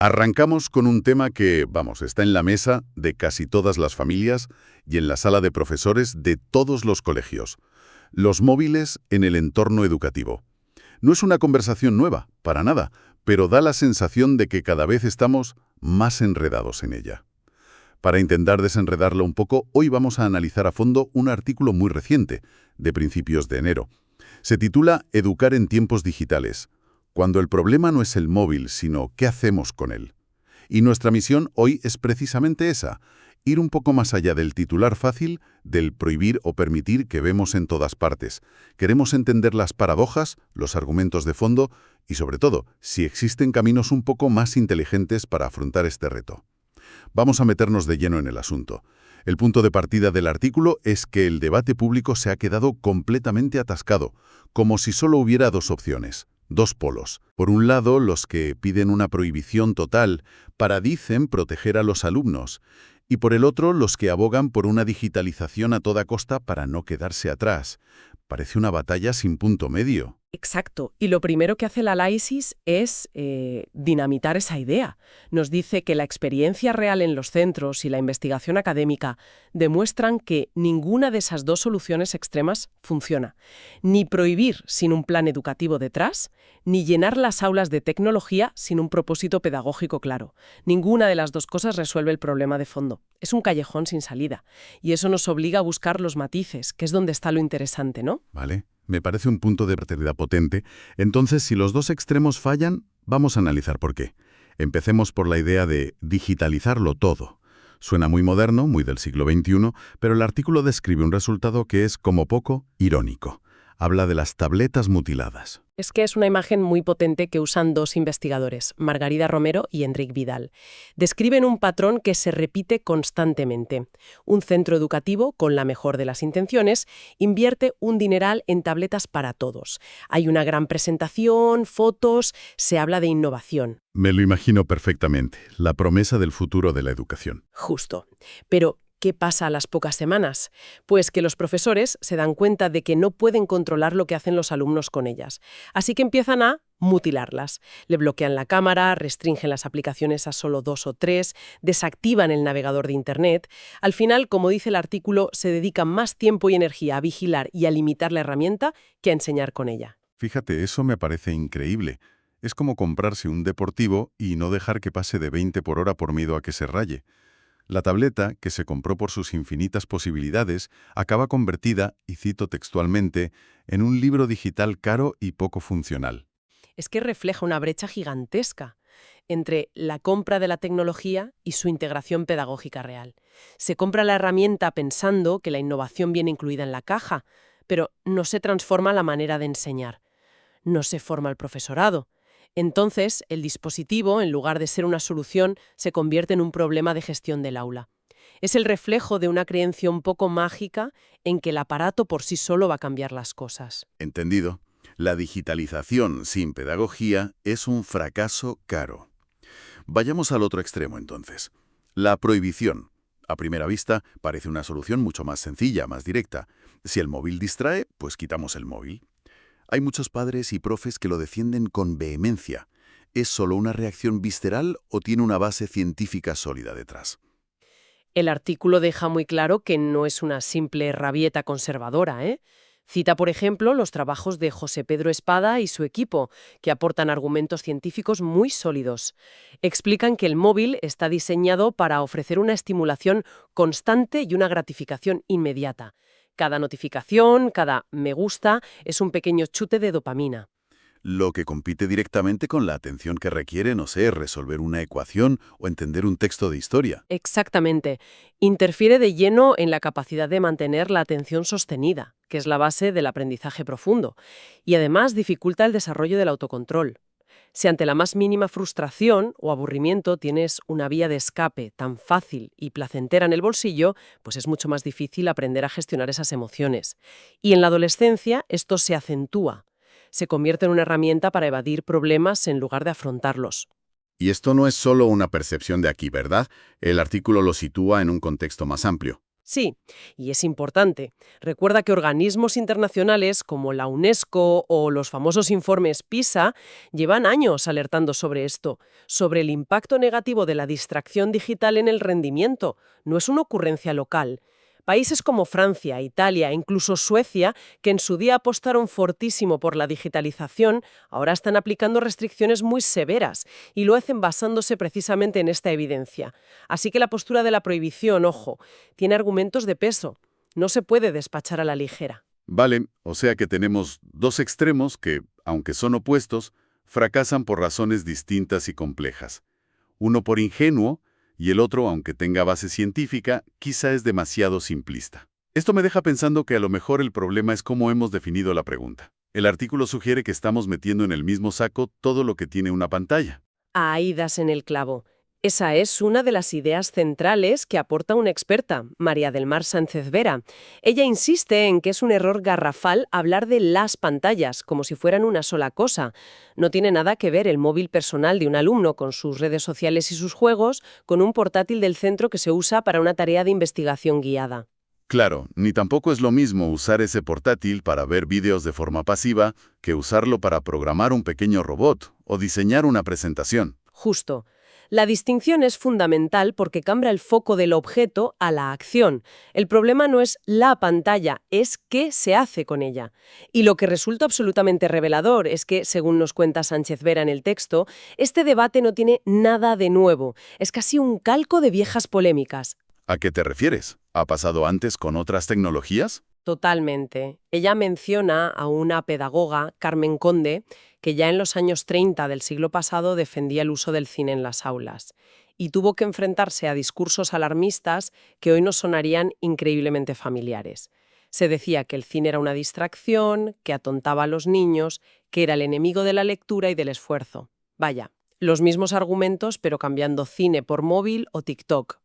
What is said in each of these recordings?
Arrancamos con un tema que, vamos, está en la mesa de casi todas las familias y en la sala de profesores de todos los colegios. Los móviles en el entorno educativo. No es una conversación nueva, para nada, pero da la sensación de que cada vez estamos más enredados en ella. Para intentar desenredarla un poco, hoy vamos a analizar a fondo un artículo muy reciente, de principios de enero. Se titula Educar en tiempos digitales, cuando el problema no es el móvil, sino qué hacemos con él. Y nuestra misión hoy es precisamente esa, ir un poco más allá del titular fácil, del prohibir o permitir que vemos en todas partes. Queremos entender las paradojas, los argumentos de fondo y, sobre todo, si existen caminos un poco más inteligentes para afrontar este reto. Vamos a meternos de lleno en el asunto. El punto de partida del artículo es que el debate público se ha quedado completamente atascado, como si solo hubiera dos opciones. Dos polos. Por un lado, los que piden una prohibición total para, dicen, proteger a los alumnos. Y por el otro, los que abogan por una digitalización a toda costa para no quedarse atrás. Parece una batalla sin punto medio. Exacto. Y lo primero que hace la LAISIS es dinamitar esa idea. Nos dice que la experiencia real en los centros y la investigación académica demuestran que ninguna de esas dos soluciones extremas funciona. Ni prohibir sin un plan educativo detrás, ni llenar las aulas de tecnología sin un propósito pedagógico claro. Ninguna de las dos cosas resuelve el problema de fondo. Es un callejón sin salida. Y eso nos obliga a buscar los matices, que es donde está lo interesante, ¿no? Vale. Me parece un punto de partida potente. Entonces, si los dos extremos fallan, vamos a analizar por qué. Empecemos por la idea de digitalizarlo todo. Suena muy moderno, muy del siglo XXI, pero el artículo describe un resultado que es, como poco, irónico. Habla de las tabletas mutiladas. Es que es una imagen muy potente que usan dos investigadores, Margarida Romero y Enric Vidal. Describen un patrón que se repite constantemente. Un centro educativo, con la mejor de las intenciones, invierte un dineral en tabletas para todos. Hay una gran presentación, fotos, se habla de innovación. Me lo imagino perfectamente, la promesa del futuro de la educación. Justo. Pero ¿qué pasa a las pocas semanas? Pues que los profesores se dan cuenta de que no pueden controlar lo que hacen los alumnos con ellas. Así que empiezan a mutilarlas. Le bloquean la cámara, restringen las aplicaciones a solo 2 o 3, desactivan el navegador de Internet. Al final, como dice el artículo, se dedican más tiempo y energía a vigilar y a limitar la herramienta que a enseñar con ella. Fíjate, eso me parece increíble. Es como comprarse un deportivo y no dejar que pase de 20 por hora por miedo a que se raye. La tableta, que se compró por sus infinitas posibilidades, acaba convertida, y cito textualmente, en un libro digital caro y poco funcional. Es que refleja una brecha gigantesca entre la compra de la tecnología y su integración pedagógica real. Se compra la herramienta pensando que la innovación viene incluida en la caja, pero no se transforma la manera de enseñar. No se forma el profesorado. Entonces, el dispositivo, en lugar de ser una solución, se convierte en un problema de gestión del aula. Es el reflejo de una creencia un poco mágica en que el aparato por sí solo va a cambiar las cosas. Entendido. La digitalización sin pedagogía es un fracaso caro. Vayamos al otro extremo, entonces. La prohibición. A primera vista, parece una solución mucho más sencilla, más directa. Si el móvil distrae, pues quitamos el móvil. Hay muchos padres y profes que lo defienden con vehemencia. ¿Es solo una reacción visceral o tiene una base científica sólida detrás? El artículo deja muy claro que no es una simple rabieta conservadora, ¿eh? Cita, por ejemplo, los trabajos de José Pedro Espada y su equipo, que aportan argumentos científicos muy sólidos. Explican que el móvil está diseñado para ofrecer una estimulación constante y una gratificación inmediata. Cada notificación, cada me gusta, es un pequeño chute de dopamina. Lo que compite directamente con la atención que requiere, no sé, resolver una ecuación o entender un texto de historia. Exactamente. Interfiere de lleno en la capacidad de mantener la atención sostenida, que es la base del aprendizaje profundo, y además dificulta el desarrollo del autocontrol. Si ante la más mínima frustración o aburrimiento tienes una vía de escape tan fácil y placentera en el bolsillo, pues es mucho más difícil aprender a gestionar esas emociones. Y en la adolescencia esto se acentúa. Se convierte en una herramienta para evadir problemas en lugar de afrontarlos. Y esto no es solo una percepción de aquí, ¿verdad? El artículo lo sitúa en un contexto más amplio. Sí, y es importante. Recuerda que organismos internacionales como la UNESCO o los famosos informes PISA llevan años alertando sobre esto, sobre el impacto negativo de la distracción digital en el rendimiento. No es una ocurrencia local. Países como Francia, Italia e incluso Suecia, que en su día apostaron fortísimo por la digitalización, ahora están aplicando restricciones muy severas y lo hacen basándose precisamente en esta evidencia. Así que la postura de la prohibición, ojo, tiene argumentos de peso. No se puede despachar a la ligera. Vale, o sea que tenemos dos extremos que, aunque son opuestos, fracasan por razones distintas y complejas. Uno por ingenuo y el otro, aunque tenga base científica, quizá es demasiado simplista. Esto me deja pensando que a lo mejor el problema es cómo hemos definido la pregunta. El artículo sugiere que estamos metiendo en el mismo saco todo lo que tiene una pantalla. Ahí das en el clavo. Esa es una de las ideas centrales que aporta una experta, María del Mar Sánchez Vera. Ella insiste en que es un error garrafal hablar de las pantallas, como si fueran una sola cosa. No tiene nada que ver el móvil personal de un alumno con sus redes sociales y sus juegos con un portátil del centro que se usa para una tarea de investigación guiada. Claro, ni tampoco es lo mismo usar ese portátil para ver vídeos de forma pasiva que usarlo para programar un pequeño robot o diseñar una presentación. Justo. La distinción es fundamental porque cambia el foco del objeto a la acción. El problema no es la pantalla, es qué se hace con ella. Y lo que resulta absolutamente revelador es que, según nos cuenta Sánchez Vera en el texto, este debate no tiene nada de nuevo. Es casi un calco de viejas polémicas. ¿A qué te refieres? ¿Ha pasado antes con otras tecnologías? Totalmente. Ella menciona a una pedagoga, Carmen Conde, que ya en los años 30 del siglo pasado defendía el uso del cine en las aulas y tuvo que enfrentarse a discursos alarmistas que hoy nos sonarían increíblemente familiares. Se decía que el cine era una distracción, que atontaba a los niños, que era el enemigo de la lectura y del esfuerzo. Vaya, los mismos argumentos pero cambiando cine por móvil o TikTok.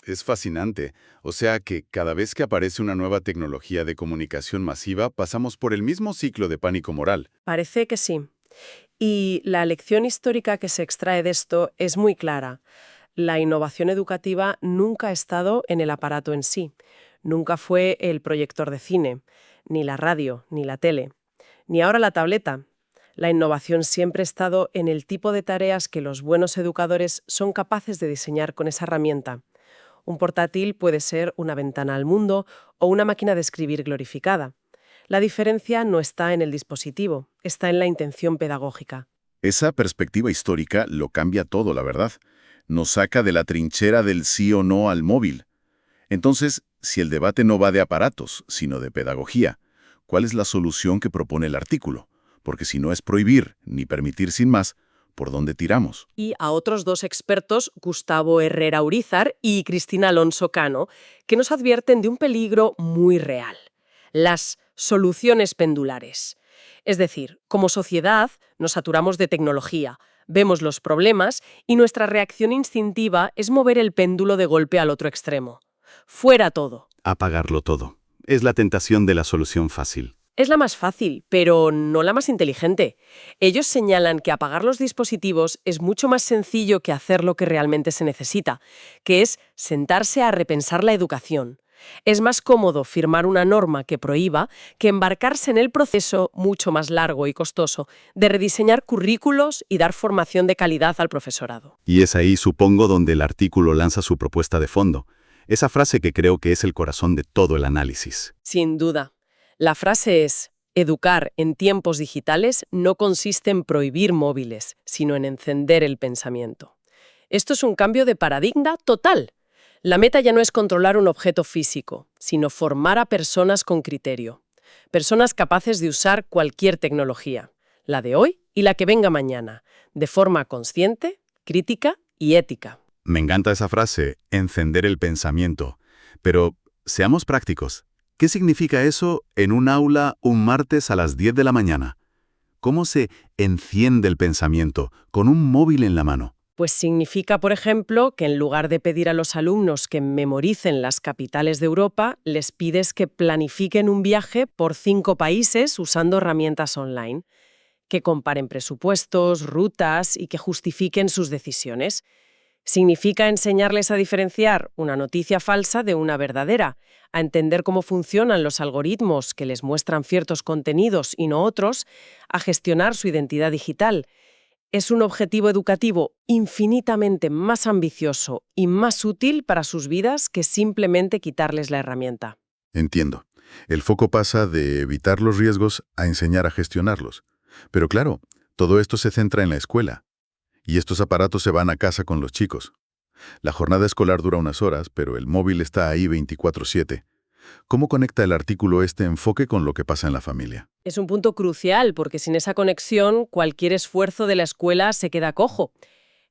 Es fascinante. O sea que cada vez que aparece una nueva tecnología de comunicación masiva, pasamos por el mismo ciclo de pánico moral. Parece que sí. Y la lección histórica que se extrae de esto es muy clara. La innovación educativa nunca ha estado en el aparato en sí. Nunca fue el proyector de cine, ni la radio, ni la tele, ni ahora la tableta. La innovación siempre ha estado en el tipo de tareas que los buenos educadores son capaces de diseñar con esa herramienta. Un portátil puede ser una ventana al mundo o una máquina de escribir glorificada. La diferencia no está en el dispositivo, está en la intención pedagógica. Esa perspectiva histórica lo cambia todo, la verdad. Nos saca de la trinchera del sí o no al móvil. Entonces, si el debate no va de aparatos, sino de pedagogía, ¿cuál es la solución que propone el artículo? Porque si no es prohibir ni permitir sin más, ¿por dónde tiramos? Y a otros dos expertos, Gustavo Herrera Urízar y Cristina Alonso Cano, que nos advierten de un peligro muy real: las soluciones pendulares. Es decir, como sociedad nos saturamos de tecnología, vemos los problemas y nuestra reacción instintiva es mover el péndulo de golpe al otro extremo. Fuera todo. Apagarlo todo. Es la tentación de la solución fácil. Es la más fácil, pero no la más inteligente. Ellos señalan que apagar los dispositivos es mucho más sencillo que hacer lo que realmente se necesita, que es sentarse a repensar la educación. Es más cómodo firmar una norma que prohíba que embarcarse en el proceso mucho más largo y costoso de rediseñar currículos y dar formación de calidad al profesorado. Y es ahí, supongo, donde el artículo lanza su propuesta de fondo. Esa frase que creo que es el corazón de todo el análisis. Sin duda. La frase es: educar en tiempos digitales no consiste en prohibir móviles, sino en encender el pensamiento. Esto es un cambio de paradigma total. La meta ya no es controlar un objeto físico, sino formar a personas con criterio. Personas capaces de usar cualquier tecnología, la de hoy y la que venga mañana, de forma consciente, crítica y ética. Me encanta esa frase, encender el pensamiento. Pero seamos prácticos. ¿Qué significa eso en un aula un martes a las 10 de la mañana? ¿Cómo se enciende el pensamiento con un móvil en la mano? Pues significa, por ejemplo, que en lugar de pedir a los alumnos que memoricen las capitales de Europa, les pides que planifiquen un viaje por 5 países usando herramientas online, que comparen presupuestos, rutas y que justifiquen sus decisiones. Significa enseñarles a diferenciar una noticia falsa de una verdadera, a entender cómo funcionan los algoritmos que les muestran ciertos contenidos y no otros, a gestionar su identidad digital. Es un objetivo educativo infinitamente más ambicioso y más útil para sus vidas que simplemente quitarles la herramienta. Entiendo. El foco pasa de evitar los riesgos a enseñar a gestionarlos. Pero claro, todo esto se centra en la escuela. Y estos aparatos se van a casa con los chicos. La jornada escolar dura unas horas, pero el móvil está ahí 24/7. ¿Cómo conecta el artículo este enfoque con lo que pasa en la familia? Es un punto crucial porque sin esa conexión cualquier esfuerzo de la escuela se queda cojo.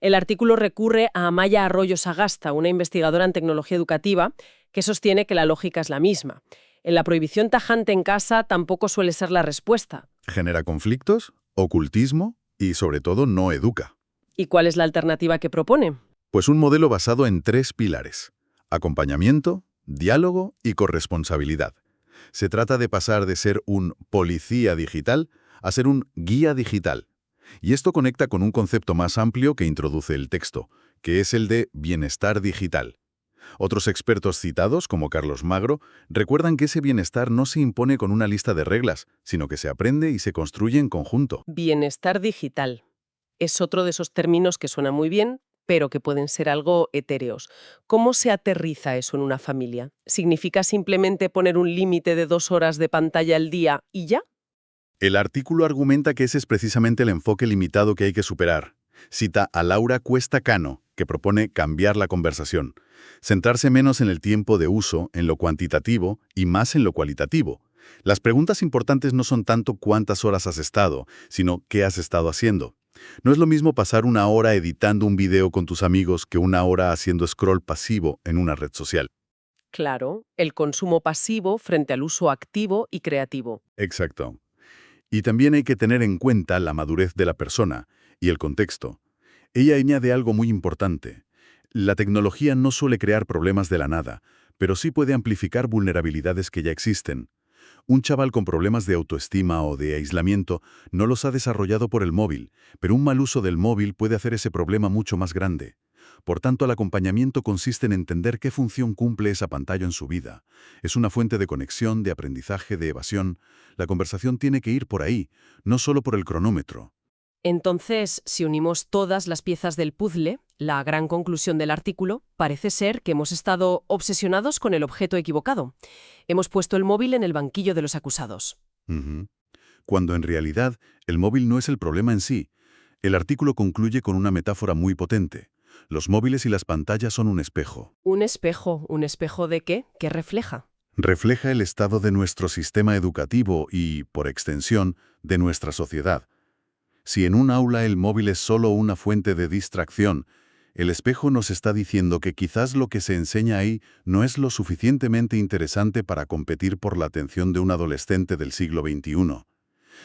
El artículo recurre a Amaya Arroyo Sagasta, una investigadora en tecnología educativa, que sostiene que la lógica es la misma. En la prohibición tajante en casa tampoco suele ser la respuesta. Genera conflictos, ocultismo y, sobre todo, no educa. ¿Y cuál es la alternativa que propone? Pues un modelo basado en 3 pilares: acompañamiento, diálogo y corresponsabilidad. Se trata de pasar de ser un policía digital a ser un guía digital. Y esto conecta con un concepto más amplio que introduce el texto, que es el de bienestar digital. Otros expertos citados, como Carlos Magro, recuerdan que ese bienestar no se impone con una lista de reglas, sino que se aprende y se construye en conjunto. Bienestar digital. Es otro de esos términos que suena muy bien, pero que pueden ser algo etéreos. ¿Cómo se aterriza eso en una familia? ¿Significa simplemente poner un límite de 2 horas de pantalla al día y ya? El artículo argumenta que ese es precisamente el enfoque limitado que hay que superar. Cita a Laura Cuesta Cano, que propone cambiar la conversación, centrarse menos en el tiempo de uso, en lo cuantitativo, y más en lo cualitativo. Las preguntas importantes no son tanto cuántas horas has estado, sino qué has estado haciendo. No es lo mismo pasar 1 hora editando un video con tus amigos que 1 hora haciendo scroll pasivo en una red social. Claro, el consumo pasivo frente al uso activo y creativo. Exacto. Y también hay que tener en cuenta la madurez de la persona y el contexto. Ella añade algo muy importante. La tecnología no suele crear problemas de la nada, pero sí puede amplificar vulnerabilidades que ya existen. Un chaval con problemas de autoestima o de aislamiento no los ha desarrollado por el móvil, pero un mal uso del móvil puede hacer ese problema mucho más grande. Por tanto, el acompañamiento consiste en entender qué función cumple esa pantalla en su vida. Es una fuente de conexión, de aprendizaje, de evasión. La conversación tiene que ir por ahí, no solo por el cronómetro. Entonces, si unimos todas las piezas del puzzle, la gran conclusión del artículo parece ser que hemos estado obsesionados con el objeto equivocado. Hemos puesto el móvil en el banquillo de los acusados. Ujú. Cuando en realidad el móvil no es el problema en sí. El artículo concluye con una metáfora muy potente. Los móviles y las pantallas son un espejo. ¿Un espejo de qué? ¿Qué refleja? Refleja el estado de nuestro sistema educativo y, por extensión, de nuestra sociedad. Si en un aula el móvil es solo una fuente de distracción, el espejo nos está diciendo que quizás lo que se enseña ahí no es lo suficientemente interesante para competir por la atención de un adolescente del siglo XXI.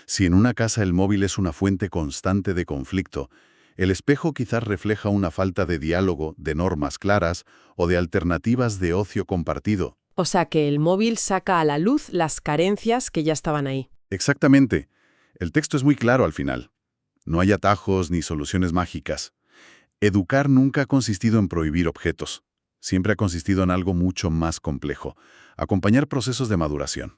Si en una casa el móvil es una fuente constante de conflicto, el espejo quizás refleja una falta de diálogo, de normas claras o de alternativas de ocio compartido. O sea que el móvil saca a la luz las carencias que ya estaban ahí. Exactamente. El texto es muy claro al final. No hay atajos ni soluciones mágicas. Educar nunca ha consistido en prohibir objetos. Siempre ha consistido en algo mucho más complejo: acompañar procesos de maduración.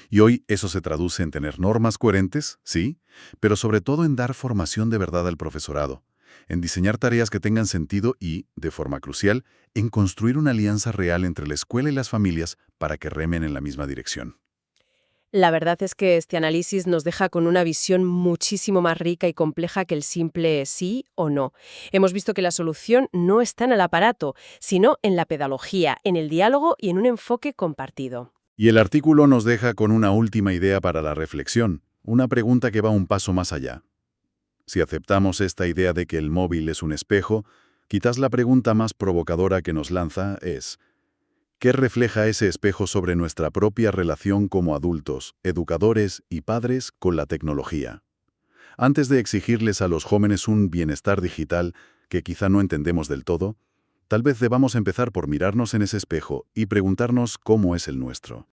Y hoy eso se traduce en tener normas coherentes, sí, pero sobre todo en dar formación de verdad al profesorado, en diseñar tareas que tengan sentido y, de forma crucial, en construir una alianza real entre la escuela y las familias para que remen en la misma dirección. La verdad es que este análisis nos deja con una visión muchísimo más rica y compleja que el simple sí o no. Hemos visto que la solución no está en el aparato, sino en la pedagogía, en el diálogo y en un enfoque compartido. Y el artículo nos deja con una última idea para la reflexión, una pregunta que va un paso más allá. Si aceptamos esta idea de que el móvil es un espejo, quizás la pregunta más provocadora que nos lanza es: ¿qué refleja ese espejo sobre nuestra propia relación como adultos, educadores y padres con la tecnología? Antes de exigirles a los jóvenes un bienestar digital que quizá no entendemos del todo, tal vez debamos empezar por mirarnos en ese espejo y preguntarnos cómo es el nuestro.